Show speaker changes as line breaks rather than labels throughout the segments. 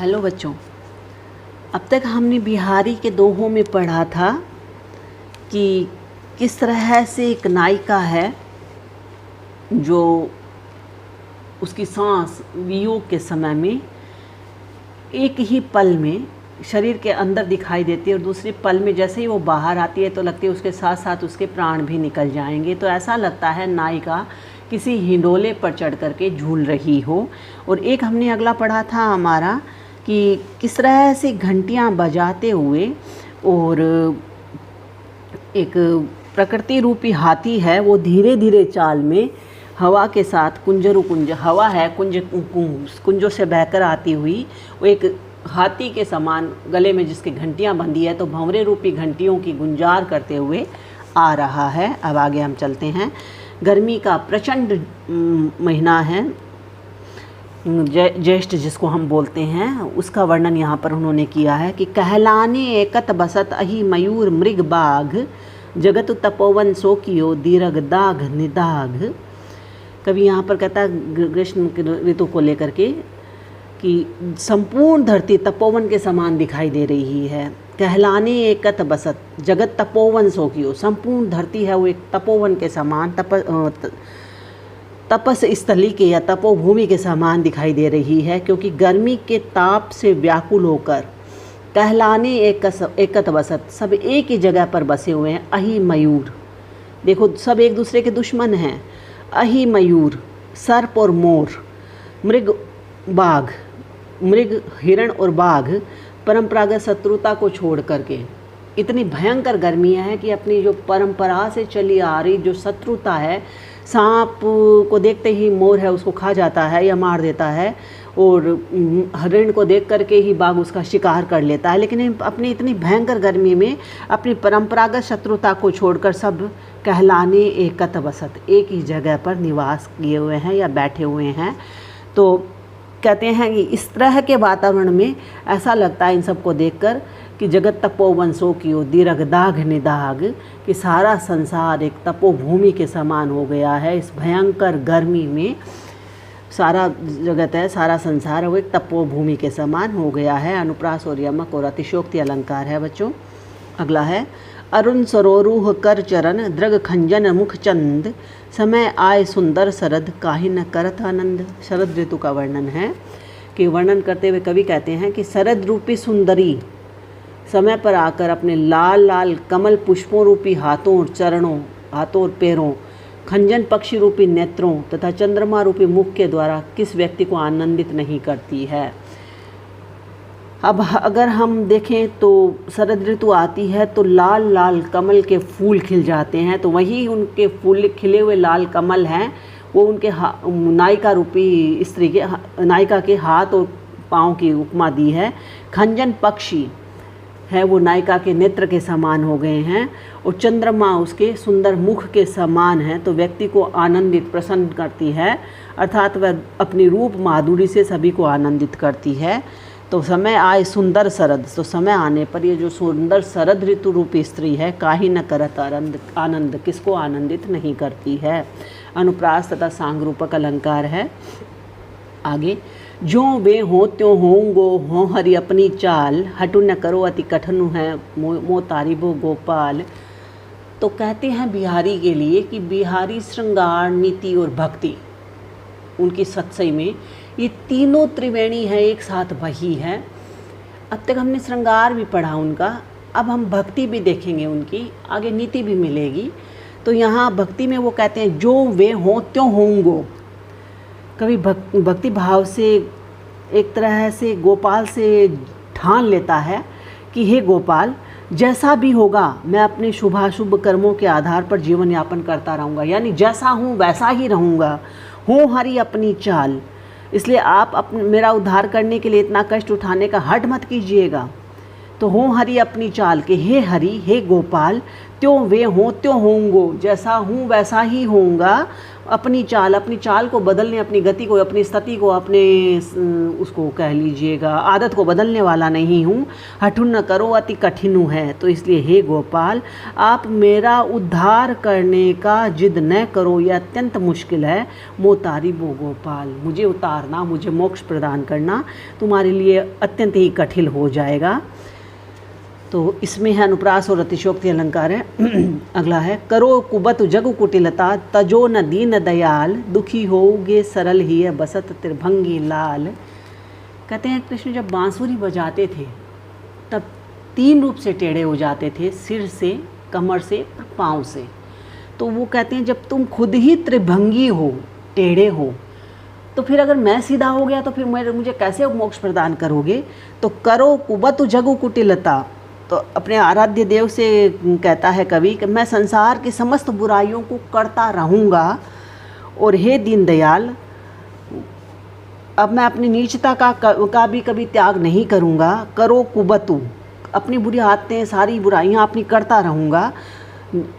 Hello बच्चों, अब तक हमने बिहारी के दोहों में पढ़ा था कि किस तरह से एक नायिका है जो उसकी सांस वियोग के समय में एक ही पल में शरीर के अंदर दिखाई देती है और दूसरे पल में जैसे ही वो बाहर आती है तो लगती है उसके साथ साथ उसके प्राण भी निकल जाएंगे। तो ऐसा लगता है नायिका किसी हिंडोले पर चढ़ कर के झूल रही हो। और एक हमने अगला पढ़ा था हमारा कि किस तरह से घंटियां बजाते हुए और एक प्रकृति रूपी हाथी है वो धीरे धीरे चाल में हवा के साथ कुंज हवा है कुंजों से बहकर आती हुई वो एक हाथी के समान गले में जिसकी घंटियां बंधी है तो भंवरे रूपी घंटियों की गुंजार करते हुए आ रहा है। अब आगे हम चलते हैं। गर्मी का प्रचंड महीना है, ज्येष्ठ जिसको हम बोलते हैं, उसका वर्णन यहाँ पर उन्होंने किया है कि कहलाने एकत बसत अहि मयूर मृग बाघ जगत तपोवन सो कियो दीर्घ दाघ निदाघ। कभी यहाँ पर कहता है ग्रीष्म ऋतु को लेकर के कि संपूर्ण धरती तपोवन के समान दिखाई दे रही है। कहलाने एकत बसत जगत तपोवन सो कियो, संपूर्ण धरती है वो एक तपोवन के समान तपस स्थली के या तपोभूमि के समान दिखाई दे रही है, क्योंकि गर्मी के ताप से व्याकुल होकर कहलाने एकत बसत सब एक ही जगह पर बसे हुए हैं। अहि मयूर, देखो सब एक दूसरे के दुश्मन हैं। अहि मयूर सर्प और मोर, मृग बाघ, मृग हिरण और बाघ परंपरागत शत्रुता को छोड़ करके इतनी भयंकर गर्मी है कि अपनी जो परंपरा से चली आ रही जो शत्रुता है, सांप को देखते ही मोर है उसको खा जाता है या मार देता है और हिरण को देख करके ही बाघ उसका शिकार कर लेता है, लेकिन अपनी इतनी भयंकर गर्मी में अपनी परंपरागत शत्रुता को छोड़कर सब कहलाने एकत बसत एक ही जगह पर निवास किए हुए हैं या बैठे हुए हैं। तो कहते हैं कि इस तरह के वातावरण में ऐसा लगता है इन सबको देखकर कि जगत तपोवन सो कियो दीर्घ दाघ निदाघ, कि सारा संसार एक तपोभूमि के समान हो गया है। इस भयंकर गर्मी में सारा जगत है, सारा संसार है वो एक तपोभूमि के समान हो गया है। अनुप्रास और यमक और अतिशोक्ति अलंकार है बच्चों। अगला है अरुण सरोरूह कर चरण द्रग खंजन मुख चंद समय आय सुंदर शरद काहि न करत आनंद। शरद ऋतु का वर्णन है कि वर्णन करते हुए कवि कहते हैं कि शरद रूपी सुंदरी समय पर आकर अपने लाल लाल कमल पुष्पों रूपी हाथों और पैरों, खंजन पक्षी रूपी नेत्रों तथा चंद्रमा रूपी मुख के द्वारा किस व्यक्ति को आनंदित नहीं करती है। अब अगर हम देखें तो शरद ऋतु आती है तो लाल लाल कमल के फूल खिल जाते हैं, तो वही उनके फूल खिले हुए लाल कमल हैं वो उनके नायिका रूपी स्त्री के नायिका के हाथ और पाँव की उपमा दी है। खंजन पक्षी है वो नायिका के नेत्र के समान हो गए हैं और चंद्रमा उसके सुंदर मुख के समान है, तो व्यक्ति को आनंदित प्रसन्न करती है, अर्थात वह अपनी रूप माधुरी से सभी को आनंदित करती है। तो समय आए सुंदर शरद, तो समय आने पर ये जो सुंदर शरद ऋतु रूपी स्त्री है काहि न करत आनंद, किसको आनंदित नहीं करती है। अनुप्रास तथा सांग रूपक अलंकार है। आगे जो वे हो त्यों होंगो हो हरि अपनी चाल हटु न करो अति कठिन है मो तारिबो गोपाल। तो कहते हैं बिहारी के लिए कि बिहारी श्रृंगार, नीति और भक्ति उनकी सत्सई में ये तीनों त्रिवेणी है एक साथ वही है। अब तक हमने श्रृंगार भी पढ़ा उनका, अब हम भक्ति भी देखेंगे उनकी, आगे नीति भी मिलेगी। तो यहाँ भक्ति में वो कहते हैं जो वे हों त्यों होंगो। कभी भक्ति भाव से एक तरह से गोपाल से ठान लेता है कि हे गोपाल जैसा भी होगा मैं अपने शुभाशुभ कर्मों के आधार पर जीवन यापन करता रहूँगा, यानी जैसा हूँ वैसा ही रहूँगा। हो हरि अपनी चाल, इसलिए आप मेरा उद्धार करने के लिए इतना कष्ट उठाने का हठ मत कीजिएगा। तो हो हरि अपनी चाल के हे हरि हे गोपाल त्यों वे हों त्यों होंगो, जैसा हूँ वैसा ही होऊंगा अपनी चाल को बदलने, अपनी गति को, अपनी स्थिति को, अपने उसको कह लीजिएगा आदत को बदलने वाला नहीं हूँ। हठुन न करो अति कठिन है। तो इसलिए हे गोपाल, आप मेरा उद्धार करने का जिद न करो, यह अत्यंत मुश्किल है। मोतारी वो गोपाल, मुझे उतारना, मुझे मोक्ष प्रदान करना तुम्हारे लिए अत्यंत ही कठिन हो जाएगा। तो इसमें है अनुप्रास और अतिशोक्ति अलंकार है। अगला है करो कुबत जग कुटिलता, तजो न दीन दयाल, दुखी होगे सरल ही है बसत त्रिभंगी लाल। कहते हैं कृष्ण जब बांसुरी बजाते थे तब 3 रूप से टेढ़े हो जाते थे, सिर से, कमर से और पाँव से। तो वो कहते हैं जब तुम खुद ही त्रिभंगी हो, टेढ़े हो, तो फिर अगर मैं सीधा हो गया तो फिर मुझे कैसे मोक्ष प्रदान करोगे। तो करो कुबत जगु कुटिलता, तो अपने आराध्य देव से कहता है कवि कि मैं संसार की समस्त बुराइयों को करता रहूँगा, और हे दीनदयाल, अब मैं अपनी नीचता का भी कभी त्याग नहीं करूँगा। करो कुबतु, अपनी बुरी आदतें, सारी बुराइयाँ अपनी करता रहूँगा।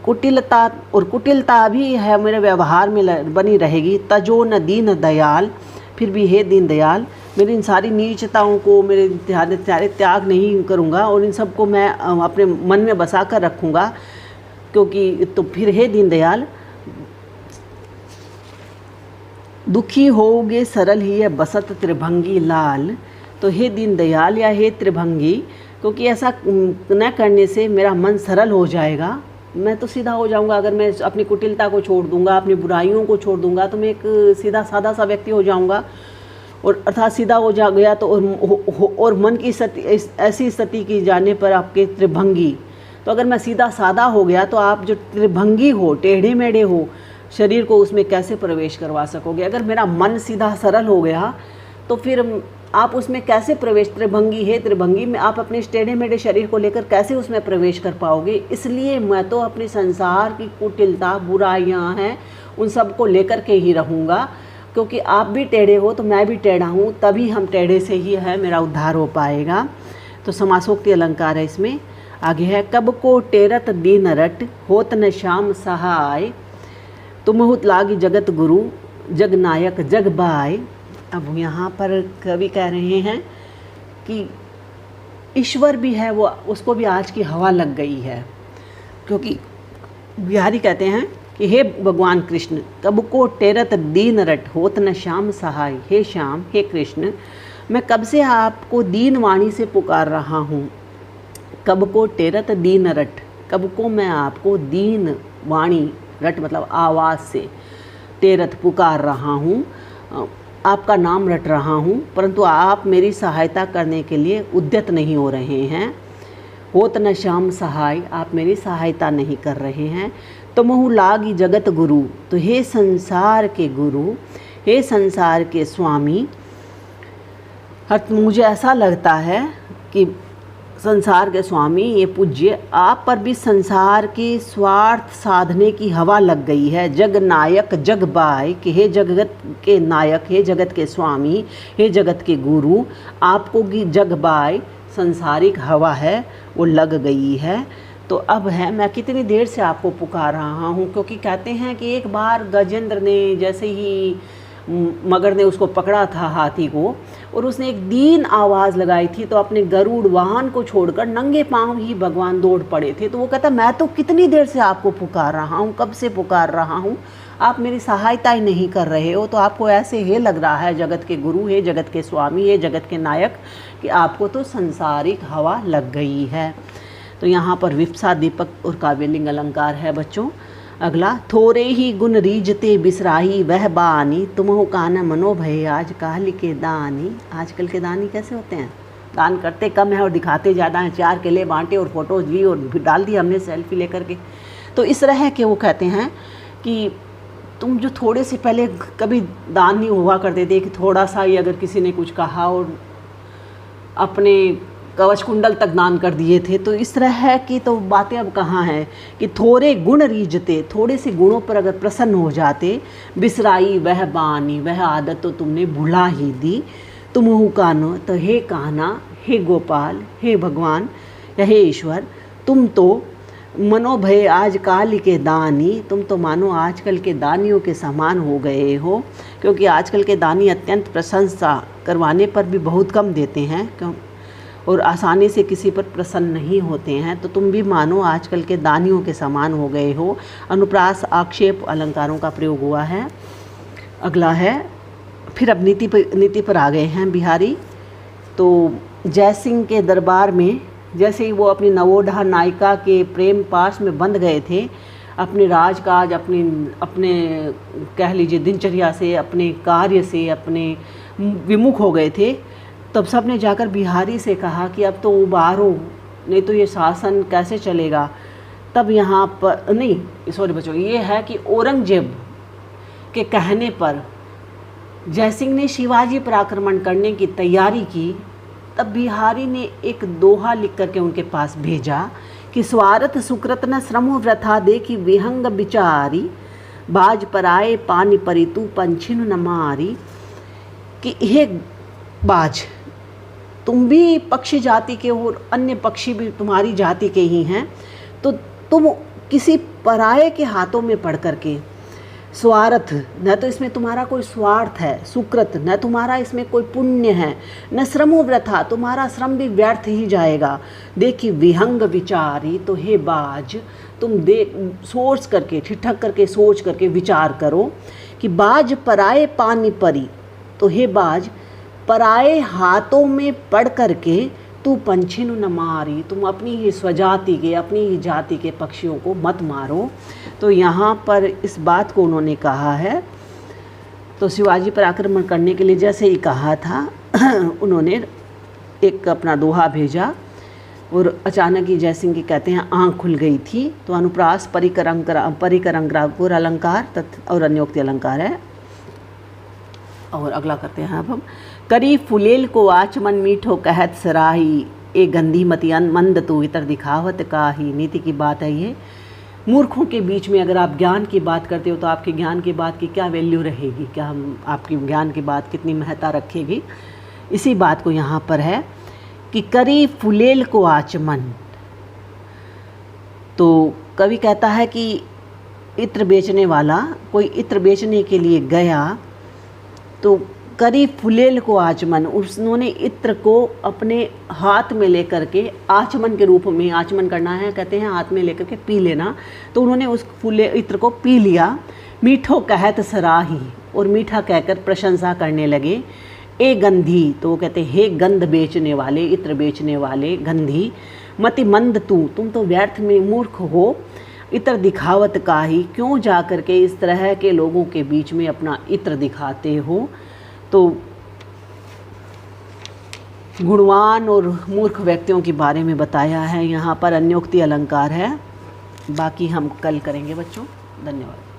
कुटिलता, और कुटिलता भी है मेरे व्यवहार में बनी रहेगी। तजो न दीन दयाल, फिर भी हे दीनदयाल, मेरी इन सारी नीचताओं को, मेरे सारे त्याग नहीं करूँगा और इन सब को मैं अपने मन में बसा कर रखूँगा, क्योंकि तो फिर हे दीनदयाल, दुखी होगे सरल ही है बसत त्रिभंगी लाल। तो हे दीनदयाल या हे त्रिभंगी, क्योंकि ऐसा न करने से मेरा मन सरल हो जाएगा, मैं तो सीधा हो जाऊंगा। अगर मैं अपनी कुटिलता को छोड़ दूंगा, अपनी बुराइयों को छोड़ दूंगा, तो मैं एक सीधा सादा सा व्यक्ति हो जाऊंगा। और अर्थात सीधा हो जा गया तो और मन की ऐसी स्थिति की जाने पर आपके त्रिभंगी, तो अगर मैं सीधा सादा हो गया तो आप जो त्रिभंगी हो, टेढ़े मेढ़े हो, शरीर को उसमें कैसे प्रवेश करवा सकोगे। अगर मेरा मन सीधा सरल हो गया तो फिर आप उसमें कैसे प्रवेश, त्रिभंगी है, त्रिभंगी में आप अपने टेढ़े मेढ़े शरीर को लेकर कैसे उसमें प्रवेश कर पाओगे। इसलिए मैं तो अपने संसार की कुटिलता, बुराइयां हैं, उन सब को लेकर के ही रहूँगा, क्योंकि आप भी टेढ़े हो तो मैं भी टेढ़ा हूँ, तभी हम टेढ़े से ही है मेरा उद्धार हो पाएगा। तो समासोक्ति अलंकार है इसमें। आगे है कब को टेरत दीन रट, होत न श्याम सहाय, तुमहुत लागी जगत गुरु, जग नायक जग बाय। अब यहाँ पर कवि कह रहे हैं कि ईश्वर भी है, वो उसको भी आज की हवा लग गई है, क्योंकि बिहारी कहते हैं कि हे भगवान कृष्ण, कब को टेरत दीन रट, होत न श्याम सहाय। हे श्याम, हे कृष्ण, मैं कब से आपको दीन वाणी से पुकार रहा हूँ। कब को टेरत दीन रट, कब को मैं आपको दीन वाणी, रट मतलब आवाज़ से, टेरत पुकार रहा हूँ, आपका नाम रट रहा हूँ, परंतु आप मेरी सहायता करने के लिए उद्यत नहीं हो रहे हैं। होत न श्याम सहाय, आप मेरी सहायता नहीं कर रहे हैं। तो महु लागी जगत गुरु, तो हे संसार के गुरु, हे संसार के स्वामी, मुझे ऐसा लगता है कि संसार के स्वामी, ये पूज्य, आप पर भी संसार के स्वार्थ साधने की हवा लग गई है। जग नायक जग बाय, कि हे जगत के नायक, हे जगत के स्वामी, हे जगत के गुरु, आपको की जग बाय, संसारिक हवा है वो लग गई है। तो अब है मैं कितनी देर से आपको पुकार रहा हूँ, क्योंकि कहते हैं कि एक बार गजेंद्र ने, जैसे ही मगर ने उसको पकड़ा था हाथी को, और उसने एक दीन आवाज़ लगाई थी, तो अपने गरुड़ वाहन को छोड़कर नंगे पांव ही भगवान दौड़ पड़े थे। तो वो कहता मैं तो कितनी देर से आपको पुकार रहा हूँ, कब से पुकार रहा हूँ, आप मेरी सहायता ही नहीं कर रहे हो। तो आपको ऐसे ही लग रहा है जगत के गुरु, हे जगत के स्वामी, हे जगत के नायक, कि आपको तो संसारिक हवा लग गई है। तो यहाँ पर विप्सा, दीपक और काव्यलिंग अलंकार है बच्चों। अगला, थोरे ही गुण रीजते बिसराही वह बानी, तुमहु काना मनोभय आज काहली के दानी। आजकल के दानी कैसे होते हैं, दान करते कम है और दिखाते ज़्यादा हैं। 4 केले बांटे और फ़ोटोज़ ली और डाल दी हमने सेल्फी लेकर के। तो इस तरह के वो कहते हैं कि तुम जो थोड़े से पहले कभी दान नहीं हुआ करते थे, कि थोड़ा सा ही अगर किसी ने कुछ कहा और अपने कवच कुंडल तक दान कर दिए थे, तो इस तरह की तो बातें अब कहाँ हैं। कि थोड़े गुण रीझते, थोड़े से गुणों पर अगर प्रसन्न हो जाते, बिसराई वह बानी, वह आदत तो तुमने भुला ही दी। तुमहु कानो, तो हे कान्हा, हे गोपाल, हे भगवान या हे ईश्वर, तुम तो मनोभय आज काल के दानी, तुम तो मानो आजकल के दानियों के समान हो गए हो, क्योंकि आजकल के दानी अत्यंत प्रशंसा करवाने पर भी बहुत कम देते हैं क्यों, और आसानी से किसी पर प्रसन्न नहीं होते हैं। तो तुम भी मानो आजकल के दानियों के समान हो गए हो। अनुप्रास आक्षेप अलंकारों का प्रयोग हुआ है। अगला है, फिर अब नीति पर आ गए हैं बिहारी। तो जयसिंह के दरबार में जैसे ही वो अपनी नवोढ़ा नायिका के प्रेम पाश में बंध गए थे, अपने राजकाज, अपने कह लीजिए दिनचर्या से, अपने कार्य से अपने विमुख हो गए थे, तब सब ने जाकर बिहारी से कहा कि अब तो उबारो, नहीं तो ये शासन कैसे चलेगा। तब यहाँ पर नहीं, सॉरी बच्चों, ये है कि औरंगजेब के कहने पर जयसिंह ने शिवाजी पर आक्रमण करने की तैयारी की। तब बिहारी ने एक दोहा लिख करके उनके पास भेजा कि स्वार्थ सुकृत न श्रमो व्रथा देखी विहंग बिचारी, बाज पर आए पानी परितु पंछिन न मारी। कि हे बाज, तुम भी पक्षी जाति के हो और अन्य पक्षी भी तुम्हारी जाति के ही हैं, तो तुम किसी पराये के हाथों में पड़ करके स्वार्थ, न तो इसमें तुम्हारा कोई स्वार्थ है, सुकृत न तुम्हारा इसमें कोई पुण्य है, न श्रमो व्रथा, तुम्हारा श्रम भी व्यर्थ ही जाएगा। देखी विहंग विचारी, तो हे बाज तुम सोच करके, ठिठक करके सोच करके विचार करो कि बाज पराए पानी परी, तो हे बाज पराए हाथों में पड़ करके तू पंछिन न मारी, तुम अपनी ही स्वजाति के, अपनी ही जाति के पक्षियों को मत मारो। तो यहाँ पर इस बात को उन्होंने कहा है। तो शिवाजी पर आक्रमण करने के लिए जैसे ही कहा था उन्होंने एक अपना दोहा भेजा, और अचानक ही जयसिंह की कहते हैं आँख खुल गई थी। तो अनुप्रास परिकरंगरागुर अलंकार और अन्योक्ति अलंकार है। और अगला करते हैं अब हम। करी फुलेल को आचमन मीठो कहत सराही, ए गंधी मतियन मंद तू इतर दिखावत काही। नीति की बात है ये। मूर्खों के बीच में अगर आप ज्ञान की बात करते हो तो आपके ज्ञान की बात की क्या वैल्यू रहेगी, क्या हम आपकी ज्ञान की बात कितनी महत्ता रखेगी। इसी बात को यहाँ पर है कि करी फुलेल को आचमन। तो कवि कहता है कि इत्र बेचने वाला, कोई इत्र बेचने के लिए गया तो करी फुलेल को आचमन, उन्होंने इत्र को अपने हाथ में लेकर के आचमन के रूप में, आचमन करना है कहते हैं हाथ में लेकर के पी लेना, तो उन्होंने उस फुले इत्र को पी लिया। मीठो कहत सराही, और मीठा कहकर प्रशंसा करने लगे। ए गंधी, तो वो कहते हे गंध बेचने वाले, इत्र बेचने वाले गंधी। मति मंद तू, तुम तो व्यर्थ में मूर्ख हो। इत्र दिखावत काही, क्यों जा कर के इस तरह के लोगों के बीच में अपना इत्र दिखाते हो। तो गुणवान और मूर्ख व्यक्तियों के बारे में बताया है। यहाँ पर अन्योक्ति अलंकार है। बाकी हम कल करेंगे बच्चों। धन्यवाद।